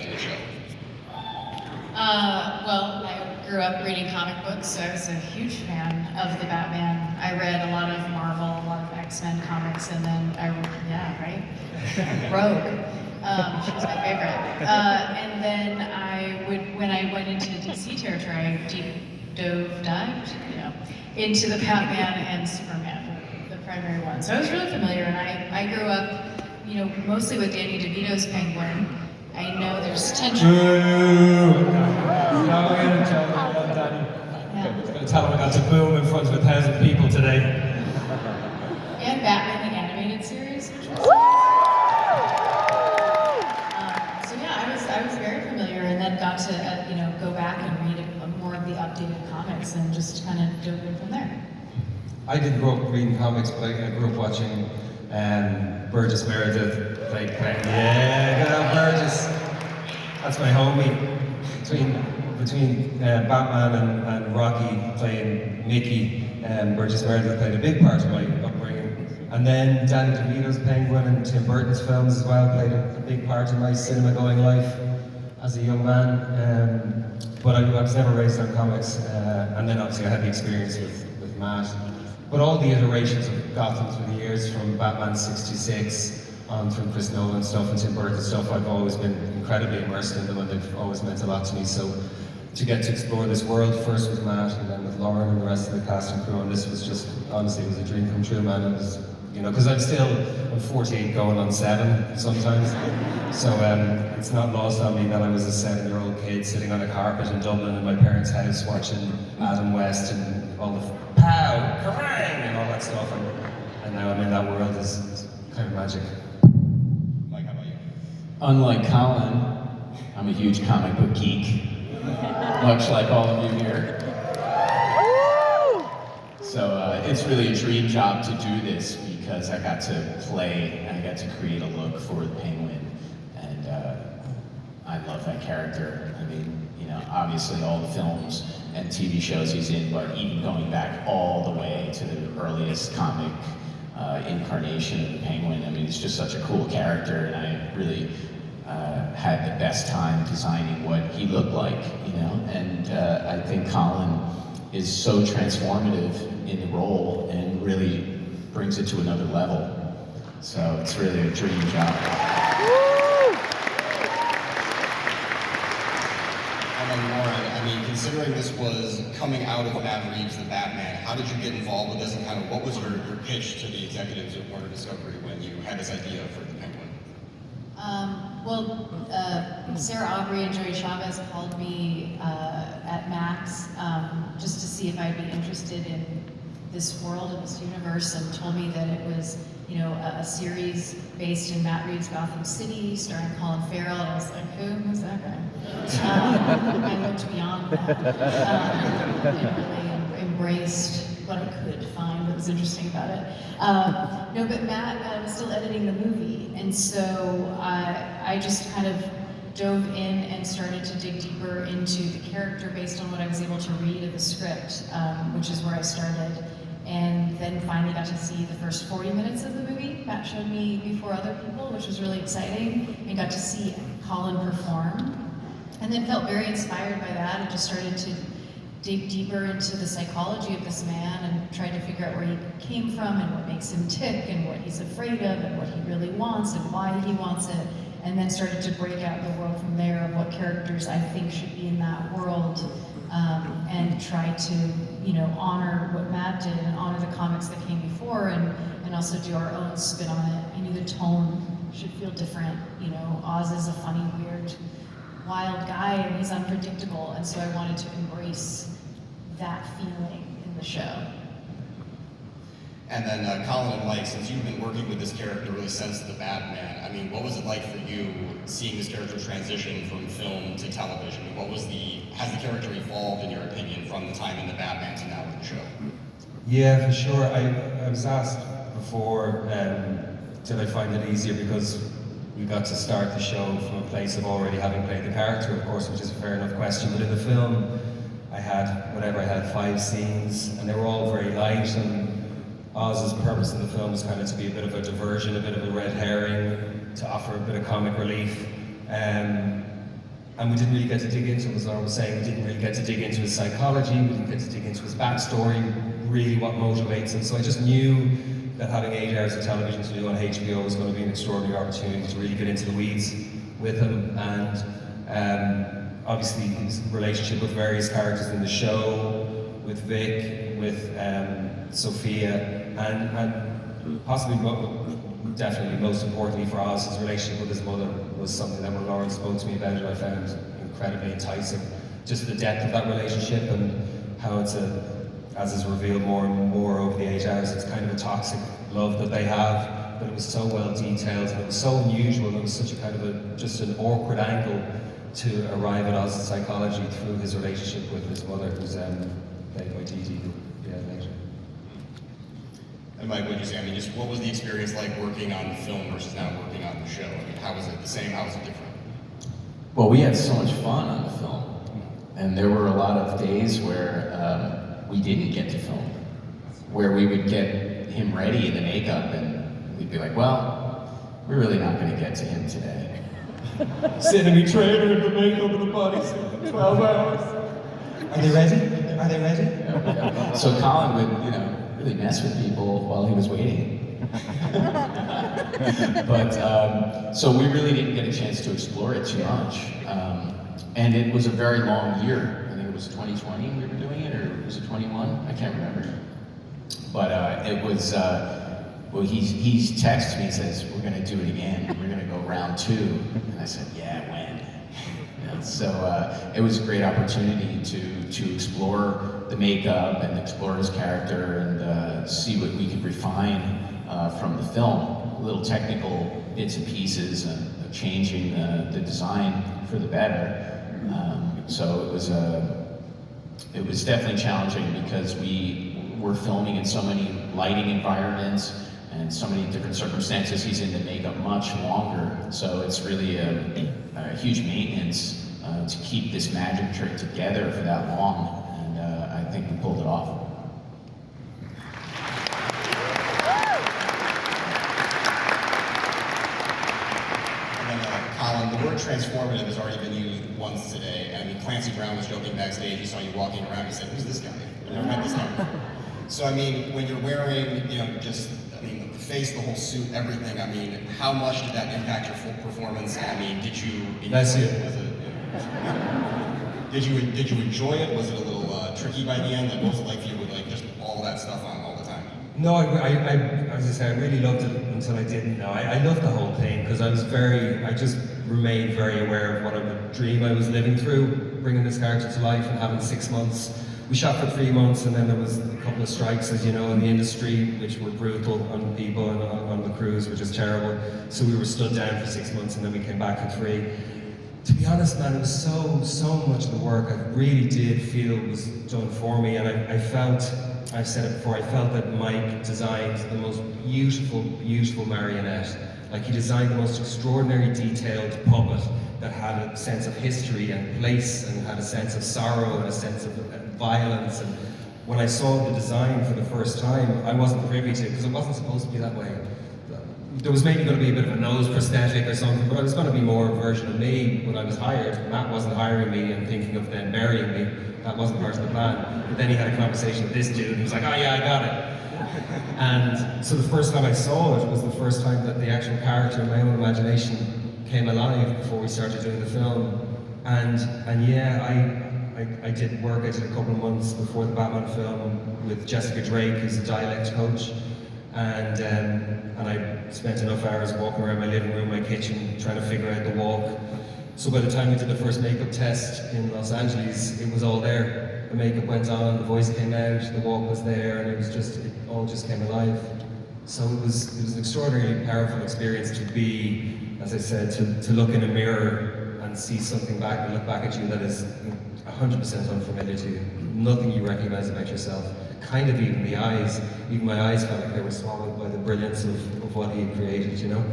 to the show? Well, I grew up reading comic books, so I was a huge fan of the Batman. I read a lot of Marvel, a lot of X-Men comics, and then Rogue. She was my favorite. And then when I went into DC territory, I dived, into the Batman and Superman, the primary one. So I was really familiar, and I grew up, mostly with Danny DeVito's Penguin. I know there's tension. Now we're going to tell them, Danny. Yeah. He's going to tell him I got to boom in front of 1,000 people today. And Batman the animated series, which was so yeah, I was very familiar, and then got to go back and read more of the updated comics, and just kind of dove in from there. I didn't grow up reading comics, but I grew up watching Burgess Meredith. Yeah, good old Burgess. That's my homie. Between Batman and Rocky playing Mickey, Burgess Meredith played a big part of my upbringing. And then Danny DeVito's Penguin and Tim Burton's films as well played a big part in my cinema-going life as a young man. But I was never raised on comics, and then obviously I had the experience with Matt. But all the iterations of Gotham through the years, from Batman '66 on through Chris Nolan stuff and Tim Burton stuff, I've always been incredibly immersed in them, and they've always meant a lot to me. So to get to explore this world, first with Matt and then with Lauren and the rest of the cast and crew, and this was just, honestly, it was a dream come true, man. It was, because I'm 48 going on 7 sometimes. So it's not lost on me that I was a 7-year-old kid sitting on a carpet in Dublin in my parents' house watching Adam West and all the pow, kerrang, and all that stuff. And now I'm in that world. Is kind of magic. Mike, how about you? Unlike Colin, I'm a huge comic book geek, much like all of you here. So it's really a dream job to do this, because I got to play and I got to create a look for the Penguin, and I love that character. I mean, obviously all the films and TV shows he's in, but even going back all the way to the earliest comic incarnation of the Penguin. I mean, it's just such a cool character, and I really had the best time designing what he looked like, and I think Colin is so transformative in the role and really brings it to another level. So it's really a dream job. And then Lauren, I mean, considering this was coming out of Matt Reeves' The Batman, how did you get involved with this, and kind of what was your pitch to the executives at Warner Discovery when you had this idea for the Penguin? Sarah Aubrey and Joey Chavez called me at Max just to see if I'd be interested in this world and this universe, and told me that it was, a series based in Matt Reeves' Gotham City, starring Colin Farrell, and I was like, who's that guy? I looked beyond that and really embraced what I could find that was interesting about it. No, but Matt was still editing the movie, and so I just kind of dove in and started to dig deeper into the character based on what I was able to read of the script, which is where I started. And then finally got to see the first 40 minutes of the movie. Matt showed me before other people, which was really exciting, and got to see Colin perform. And then felt very inspired by that, and just started to dig deeper into the psychology of this man, and tried to figure out where he came from, and what makes him tick, and what he's afraid of, and what he really wants, and why he wants it. And then started to break out the world from there of what characters I think should be in that world, and try to, honor what Matt did and honor the comics that came before, and also do our own spin on it. I knew the tone should feel different. Oz is a funny, weird, wild guy, and he's unpredictable, and so I wanted to embrace that feeling in the show. And then Colin and Mike, since you've been working with this character really since The Batman, I mean, what was it like for you seeing this character transition from film to television? Has the character evolved, in your opinion, from the time in The Batman to now in the show? Yeah, for sure. I was asked before, did I find it easier, because we got to start the show from a place of already having played the character, of course, which is a fair enough question. But in the film, I had 5 scenes, and they were all very light, and Oz's purpose in the film was kind of to be a bit of a diversion, a bit of a red herring, to offer a bit of comic relief. and we didn't really get to dig into him, as I was saying, we didn't really get to dig into his psychology, we didn't get to dig into his backstory, really what motivates him. So I just knew that having 8 hours of television to do on HBO was going to be an extraordinary opportunity to really get into the weeds with him, and obviously his relationship with various characters in the show, with Vic, with Sophia, and possibly, definitely most importantly for Oz, his relationship with his mother was something that when Lauren spoke to me about it, I found incredibly enticing. Just the depth of that relationship and how it's as is revealed more and more over the 8 hours, it's kind of a toxic love that they have, but it was so well detailed and it was so unusual and it was such a kind of just an awkward angle to arrive at Oz's psychology through his relationship with his mother, who's played by Dee Dee, later. And Mike, what'd you say? I mean, just what was the experience like working on the film versus now working on the show? I mean, how was it the same? How was it different? Well, we had so much fun on the film, and there were a lot of days where we didn't get to film, where we would get him ready in the makeup, and we'd be like, well, we're really not going to get to him today. Sitting in the trailer in the makeup and the bodysuit for 12 hours. Are they ready? Are they ready? Yeah. So Colin would, really mess with people while he was waiting. But, so we really didn't get a chance to explore it too much. And it was a very long year. I think it was 2020 we were doing it, or was it 21? I can't remember. But it was, well, he's texted me and says, we're gonna do it again. We're gonna go round 2. And I said, yeah, when? So it was a great opportunity to explore the makeup and explore his character and see what we could refine from the film. Little technical bits and pieces of changing the design for the better. So it was definitely challenging because we were filming in so many lighting environments and so many different circumstances. He's in the makeup much longer, so it's really a huge maintenance to keep this magic trick together for that long, and I think we pulled it off. And then, Colin, the word transformative has already been used once today. I mean, Clancy Brown was joking backstage. He saw you walking around. He said, "Who's this guy? I've never met this guy before." So, I mean, when you're wearing, just, the face, the whole suit, everything, I mean, how much did that impact your full performance? I mean, did you enjoy it? Did you enjoy it? Was it a little tricky by the end? Like, what was it like for you with just all that stuff on all the time? No, as I say, I really loved it until I didn't. No, I loved the whole thing because I just remained very aware of what a dream I was living through, bringing this character to life and having 6 months. We shot for 3 months and then there was a couple of strikes, as you know, in the industry, which were brutal on people and on the crews, which is terrible. So we were stood down for 6 months and then we came back for 3. To be honest, man, it was so much of the work I really did feel was done for me, and I felt, I've said it before, I felt that Mike designed the most beautiful marionette. Like, he designed the most extraordinary detailed puppet that had a sense of history and place and had a sense of sorrow and a sense of violence. And when I saw the design for the first time, I wasn't privy to it because it wasn't supposed to be that way. There was maybe going to be a bit of a nose prosthetic or something, but I was going to be more a version of me when I was hired. Matt wasn't hiring me and thinking of then burying me. That wasn't part of the plan. But then he had a conversation with this dude and he was like, oh yeah, I got it. And so the first time I saw it was the first time that the actual character in my own imagination came alive before we started doing the film. And yeah, I did work. I did a couple of months before the Batman film with Jessica Drake, who's a dialect coach. And I spent enough hours walking around my living room, my kitchen, trying to figure out the walk. So by the time we did the first makeup test in Los Angeles, it was all there. The makeup went on, the voice came out, the walk was there, and it all just came alive. So it was an extraordinarily powerful experience to be, as I said, to look in a mirror and see something back, and look back at you that is 100% unfamiliar to you. Nothing you recognize about yourself. Kind of even the eyes, even my eyes felt like they were swallowed by the brilliance of what he had created, you know?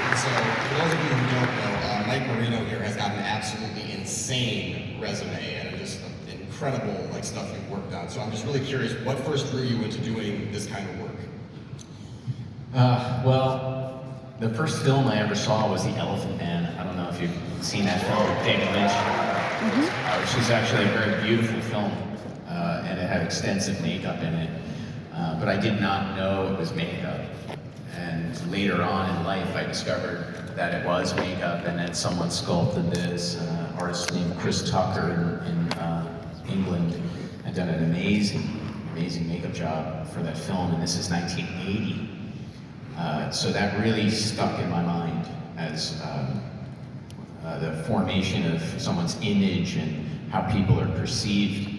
And so, for those of you who don't know, Mike Marino here has got an absolutely insane resume and just incredible stuff you've worked on. So I'm just really curious, what first drew you into doing this kind of work? Well, the first film I ever saw was The Elephant Man. I don't know if you've seen that film with David Lynch, which is actually a very beautiful film, and it had extensive makeup in it. But I did not know it was makeup. And later on in life, I discovered that it was makeup, and that someone sculpted this. Artist named Chris Tucker in England had done an amazing makeup job for that film, and this is 1980. So that really stuck in my mind as the formation of someone's image and how people are perceived.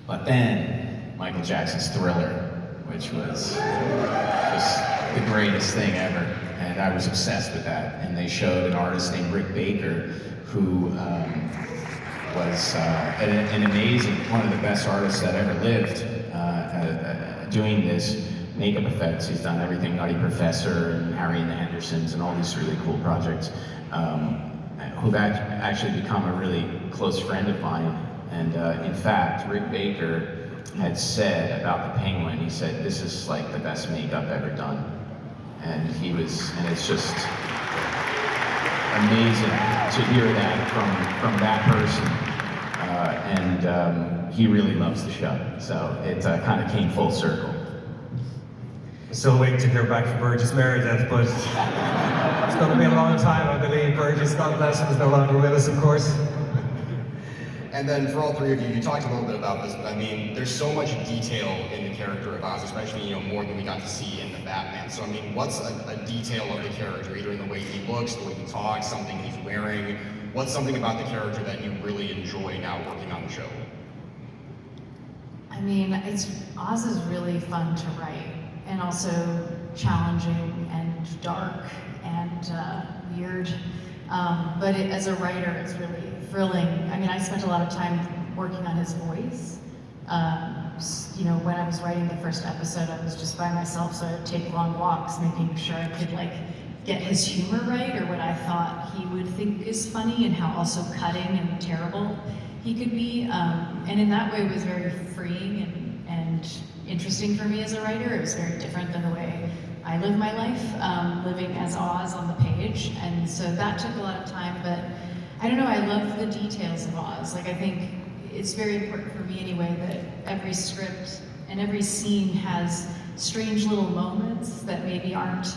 But then, Michael Jackson's Thriller, which was just the greatest thing ever, and I was obsessed with that. And they showed an artist named Rick Baker, who was an amazing, one of the best artists that ever lived, doing this makeup effects. He's done everything, Nutty Professor and Harry and the Hendersons and all these really cool projects, who've actually become a really close friend of mine. And in fact, Rick Baker had said about the Penguin, he said, "This is like the best makeup ever done." And it's just amazing to hear that from that person. He really loves the show. So it kind of came full circle. Still waiting to hear back from Burgess Meredith, but it's going to be a long time, I believe. Burgess, God bless him, is no longer with us, of course. And then for all three of you talked a little bit about this, but I mean, there's so much detail in the character of Oz, especially, more than we got to see in the Batman. So I mean, what's a detail of the character, either in the way he looks, the way he talks, something he's wearing? What's something about the character that you really enjoy now working on the show? I mean, Oz is really fun to write, and also challenging and dark and weird. But as a writer, it's really thrilling. I mean, I spent a lot of time working on his voice. When I was writing the first episode, I was just by myself, so I would take long walks, making sure I could get his humor right, or what I thought he would think is funny, and how also cutting and terrible he could be. And in that way, it was very freeing and interesting for me as a writer. It was very different than the way I live my life, living as Oz on the page. And so that took a lot of time, but I don't know, I love the details of Oz. I think it's very important for me anyway that every script and every scene has strange little moments that maybe aren't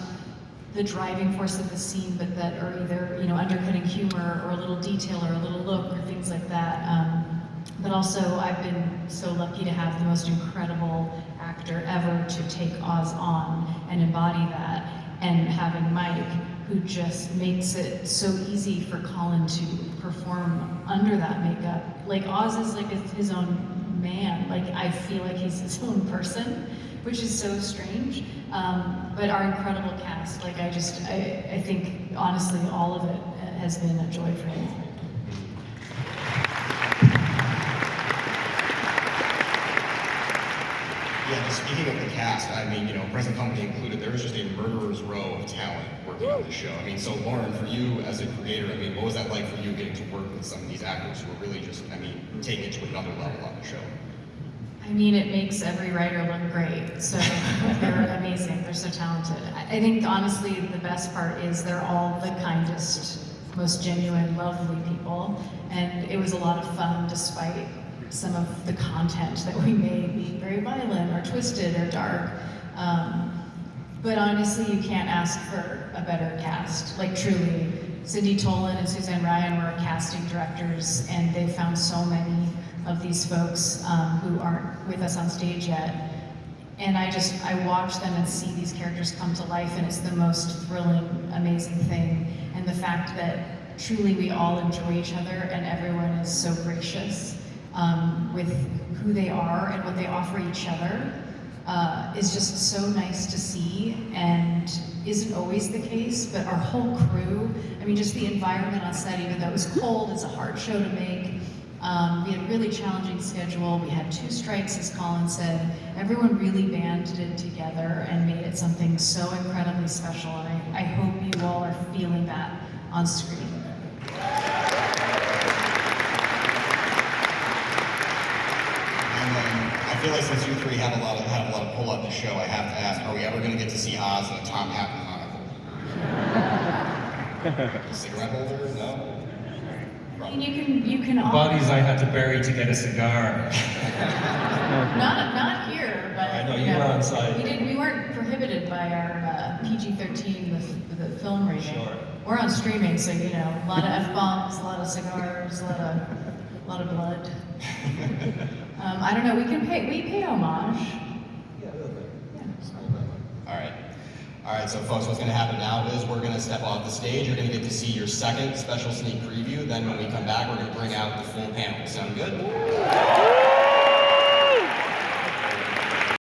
the driving force of the scene, but that are either, undercutting humor or a little detail or a little look or things like that. But also, I've been so lucky to have the most incredible actor ever to take Oz on and embody that, and having Mike, who just makes it so easy for Colin to perform under that makeup. Oz is his own man. I feel like he's his own person, which is so strange. But our incredible cast, I think, honestly, all of it has been a joy for me. Yeah, just speaking of the cast, I mean, present company included, there was just a murderer's row of talent working on the show. I mean, so Lauren, for you as a creator, I mean, what was that like for you getting to work with some of these actors who are really just, taking it to another level on the show? I mean, it makes every writer look great, so they're amazing, they're so talented. I think, honestly, the best part is they're all the kindest, most genuine, lovely people, and it was a lot of fun despite some of the content that we made being very violent or twisted or dark. But honestly, you can't ask for a better cast. Truly, Cindy Tolan and Suzanne Ryan were casting directors, and they found so many of these folks who aren't with us on stage yet. And I watch them and see these characters come to life, and it's the most thrilling, amazing thing. And the fact that truly we all enjoy each other, and everyone is so gracious with who they are and what they offer each other is just so nice to see, and isn't always the case, but our whole crew, just the environment on set, even though it was cold, it's a hard show to make. We had a really challenging schedule. We had 2 strikes, as Colin said. Everyone really banded it together and made it something so incredibly special, and I hope you all are feeling that on screen. And I feel like since you three had a lot of pull on the show, I have to ask: are we ever going to get to see Oz in a top hat and monocle? Cigarette holder? No. I mean, you can The bodies I had to bury to get a cigar. not here, but I know, you were on site. We weren't prohibited by our PG-13 with the film rating. Sure. We're on streaming, so you know, a lot of f-bombs, a lot of cigars, a lot of blood. I don't know. We pay homage. Yeah, a little bit. Yeah. All right, so folks, what's going to happen now is we're going to step off the stage. You're going to get to see your second special sneak preview. Then when we come back, we're going to bring out the full panel. Sound good?